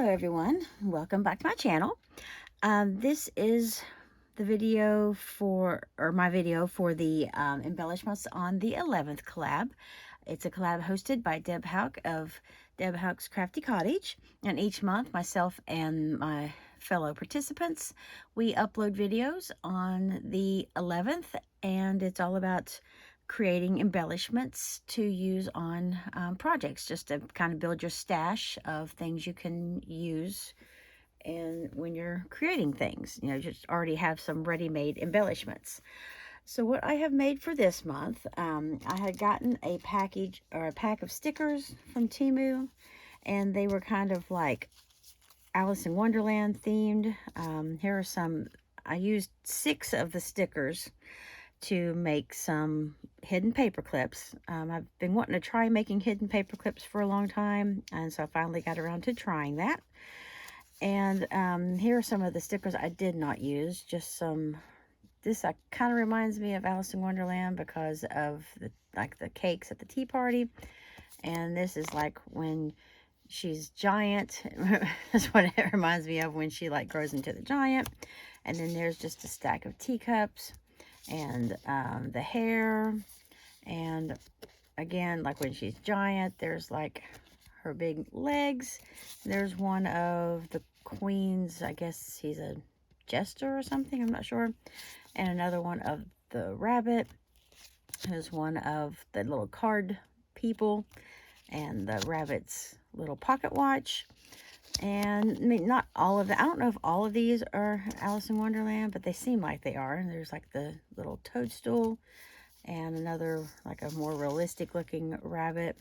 Hello everyone, welcome back to my channel. This is the video for, or my video for the embellishments on the 11th collab. It's a collab hosted by Deb Houck of Deb Houck's Crafty Cottage. And each month, myself and my fellow participants, we upload videos on the 11th, and it's all about creating embellishments to use on projects, just to kind of build your stash of things you can use. And when you're creating things, you know, just already have some ready-made embellishments. So what I have made for this month, I had gotten a package or a pack of stickers from Temu, and they were kind of like Alice in Wonderland themed. Here are some. I used 6 of the stickers to make some hidden paper clips. I've been wanting to try making hidden paper clips for a long time, and so I finally got around to trying that. And here are some of the stickers I did not use. Just some. This kind of reminds me of Alice in Wonderland because of the cakes at the tea party, and this is like when she's giant. That's what it reminds me of, when she like grows into the giant. And then there's just a stack of teacups and the hair, and again, like when she's giant, there's like her big legs. There's one of the queens, I guess he's a jester or something, I'm not sure, and another one of the rabbit. There's one of the little card people and the rabbit's little pocket watch. And I mean, not all of that. I don't know if all of these are Alice in Wonderland, but they seem like they are. And there's like the little toadstool and another, like a more realistic looking rabbit.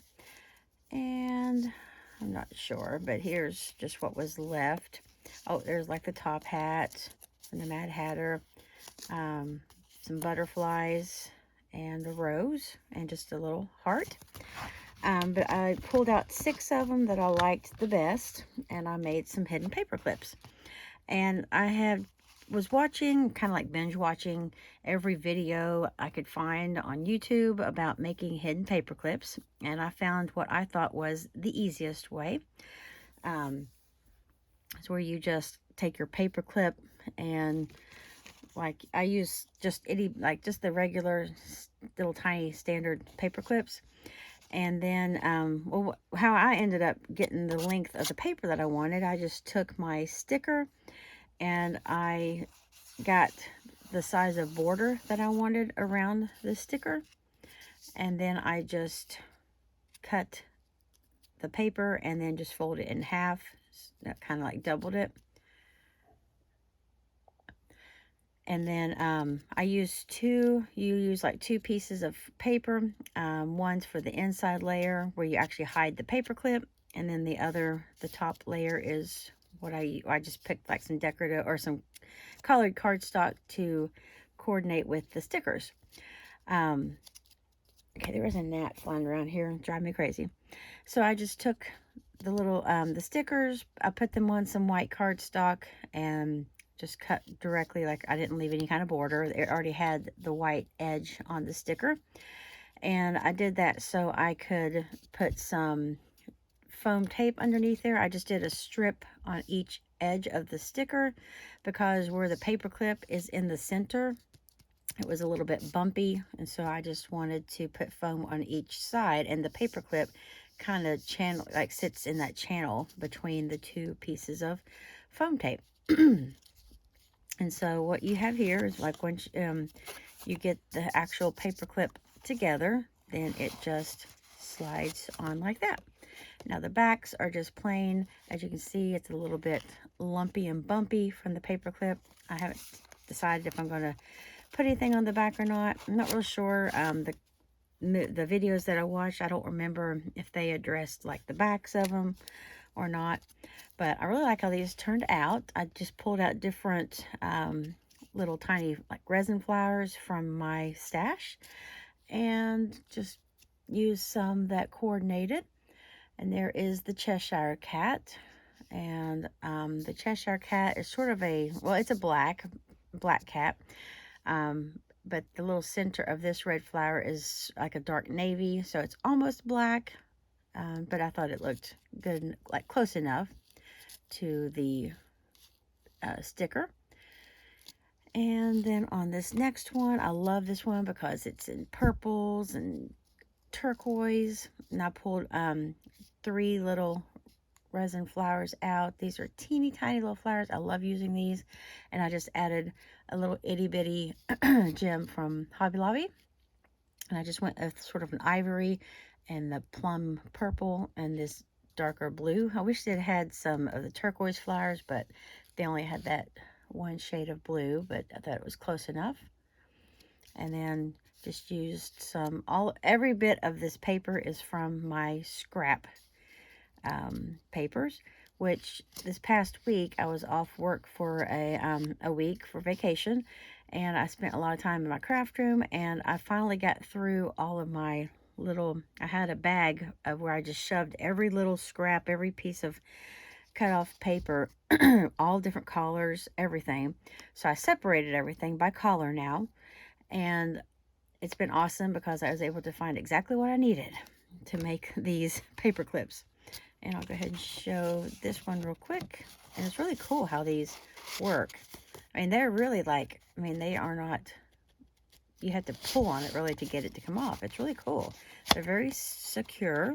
And I'm not sure, but here's just what was left. Oh, there's like the top hat and the Mad Hatter, some butterflies and a rose and just a little heart. But I pulled out 6 of them that I liked the best, and I made some hidden paper clips. And I was watching, kind of like binge watching, every video I could find on YouTube about making hidden paper clips, and I found what I thought was the easiest way. It's where you just take your paper clip, and like I use just just the regular little tiny standard paper clips. And then, well, how I ended up getting the length of the paper that I wanted, I just took my sticker and I got the size of border that I wanted around the sticker. And then I just cut the paper and then just folded it in half. That kind of like doubled it. And then I used you use like 2 pieces of paper. One's for the inside layer where you actually hide the paper clip. And then the top layer is what I just picked like some decorative or some colored cardstock to coordinate with the stickers. Okay, there was a gnat flying around here, driving me crazy. So I just took the little, the stickers, I put them on some white cardstock and just cut directly, like I didn't leave any kind of border. It already had the white edge on the sticker. And I did that so I could put some foam tape underneath there. I just did a strip on each edge of the sticker because where the paper clip is in the center, it was a little bit bumpy. And so I just wanted to put foam on each side, and the paper clip kind of sits in that channel between the 2 pieces of foam tape. And so what you have here is like when you get the actual paper clip together, then it just slides on like that. Now the backs are just plain. As you can see, it's a little bit lumpy and bumpy from the paper clip. I haven't decided if I'm going to put anything on the back or not. I'm not real sure. The videos that I watched, I don't remember if they addressed like the backs of them or not. But I really like how these turned out. I just pulled out different little tiny like resin flowers from my stash and just used some that coordinated. And there is the Cheshire Cat. And the Cheshire Cat is sort of it's a black cat. But the little center of this red flower is like a dark navy, so it's almost black. But I thought it looked good, like close enough. to the sticker. And then on this next one, I love this one because it's in purples and turquoise. And I pulled 3 little resin flowers out. These are teeny tiny little flowers. I love using these. And I just added a little itty bitty gem from Hobby Lobby. And I just went with sort of an ivory and the plum purple and this darker blue. I wish they'd had some of the turquoise flowers, but they only had that one shade of blue, but I thought it was close enough. And then just used every bit of this paper is from my scrap papers, which this past week I was off work for a week for vacation, and I spent a lot of time in my craft room, and I finally got through all of my I had a bag of where I just shoved every little scrap, every piece of cut off paper, all different colors, everything. So I separated everything by color now, and it's been awesome because I was able to find exactly what I needed to make these paper clips. And I'll go ahead and show this one real quick. And it's really cool how these work. I mean, they're really like, I mean, they are not, you have to pull on it really to get it to come off. It's really cool. They're very secure.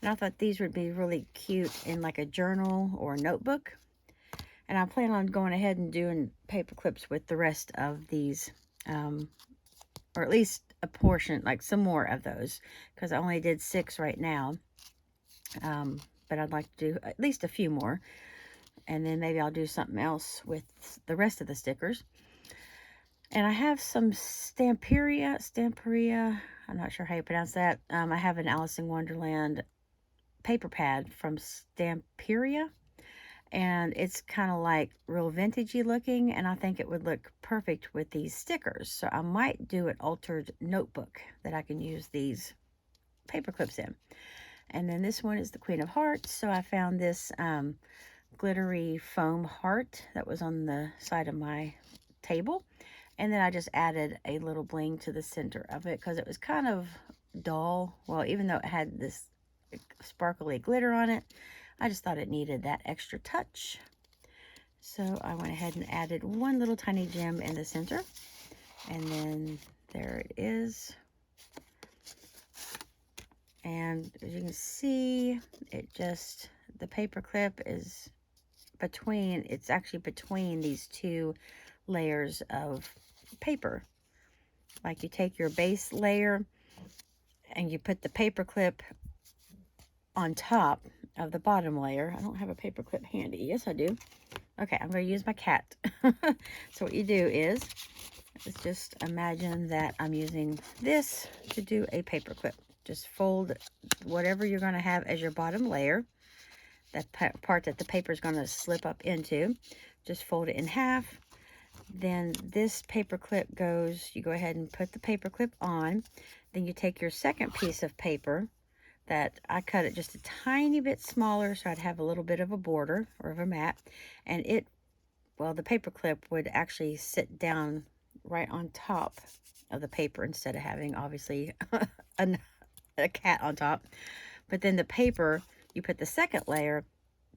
And I thought these would be really cute in like a journal or a notebook. And I plan on going ahead and doing paper clips with the rest of these, or at least a portion, like some more of those, because I only did 6 right now. But I'd like to do at least a few more. And then maybe I'll do something else with the rest of the stickers. And I have some Stamperia, I'm not sure how you pronounce that. I have an Alice in Wonderland paper pad from Stamperia, and it's kind of like real vintagey looking, and I think it would look perfect with these stickers. So I might do an altered notebook that I can use these paper clips in. And then this one is the Queen of Hearts. So I found this glittery foam heart that was on the side of my table, and then I just added a little bling to the center of it because it was kind of dull. Well, even though it had this sparkly glitter on it, I just thought it needed that extra touch. So I went ahead and added one little tiny gem in the center, and then there it is. And as you can see, the paper clip is it's actually between these 2 layers of paper. Like you take your base layer and you put the paper clip on top of the bottom layer. I don't have a paper clip handy. Yes, I do. Okay, I'm going to use my cat. So what you do is just imagine that I'm using this to do a paper clip. Just fold whatever you're going to have as your bottom layer, that part that the paper is going to slip up into. Just fold it in half. Then this paper clip you go ahead and put the paper clip on. Then you take your second piece of paper that I cut it just a tiny bit smaller so I'd have a little bit of a border or of a mat. And the paper clip would actually sit down right on top of the paper instead of having, obviously, a cat on top. But then the paper, you put the second layer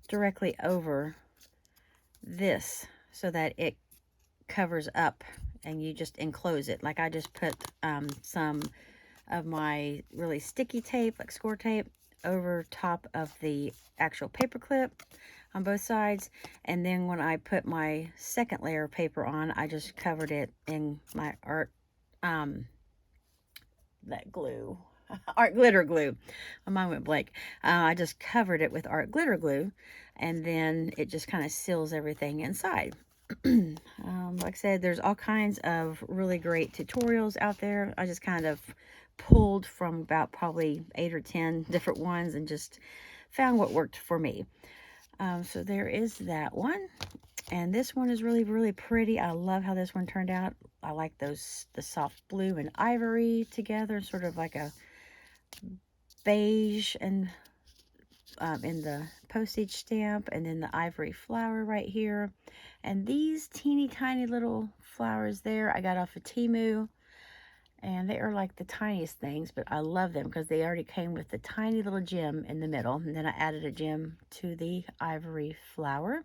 directly over this so that it covers up and you just enclose it. Like I just put some of my really sticky tape, like score tape, over top of the actual paper clip on both sides. And then when I put my second layer of paper on, I just covered it in my art glitter glue. My mind went blank. I just covered it with art glitter glue, and then it just kind of seals everything inside. Like I said, there's all kinds of really great tutorials out there. I just kind of pulled from about probably 8 or 10 different ones and just found what worked for me. So there is that one. And this one is really, really pretty. I love how this one turned out. I like the soft blue and ivory together, sort of like a beige and in the postage stamp, and then the ivory flower right here. And these teeny tiny little flowers there I got off of Temu. And they are like the tiniest things, but I love them because they already came with the tiny little gem in the middle. And then I added a gem to the ivory flower.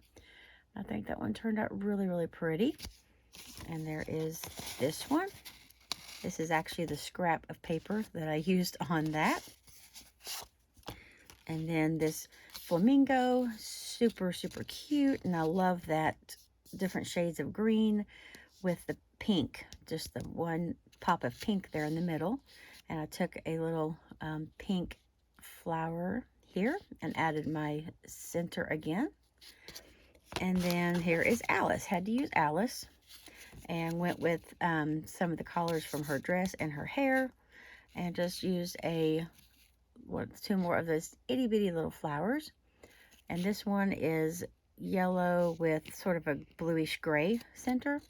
I think that one turned out really, really pretty. And there is this one. This is actually the scrap of paper that I used on that. And then this flamingo, super, super cute. And I love that different shades of green with the pink, just the one pop of pink there in the middle. And I took a little pink flower here and added my center again. And then here is Alice. Had to use Alice. And went with some of the colors from her dress and her hair, and just used two more of those itty bitty little flowers. And this one is yellow with sort of a bluish gray center.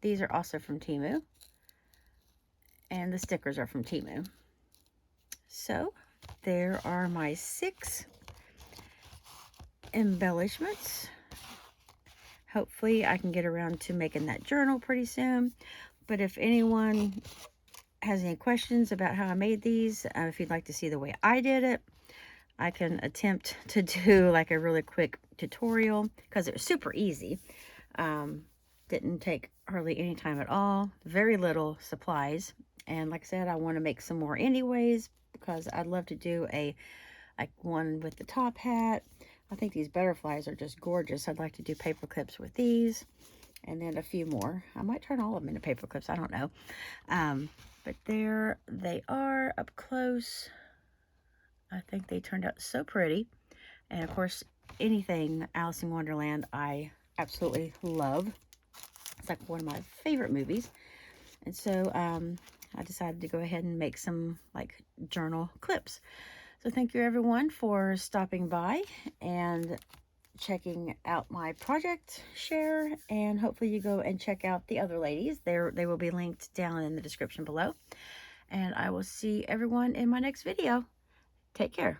These are also from Temu, and the stickers are from Temu. So there are my 6 embellishments. Hopefully I can get around to making that journal pretty soon. But if anyone has any questions about how I made these, if you'd like to see the way I did it, I can attempt to do like a really quick tutorial because it was super easy. Didn't take hardly any time at all. Very little supplies. And like I said, I want to make some more anyways because I'd love to do like one with the top hat. I think these butterflies are just gorgeous. I'd like to do paper clips with these. And then a few more. I might turn all of them into paper clips. I don't know. But there they are up close. I think they turned out so pretty. And of course, anything Alice in Wonderland I absolutely love. It's like one of my favorite movies. And so I decided to go ahead and make some like journal clips. So thank you everyone for stopping by and checking out my project share, and hopefully you go and check out the other ladies. They will be linked down in the description below. And I will see everyone in my next video. Take care.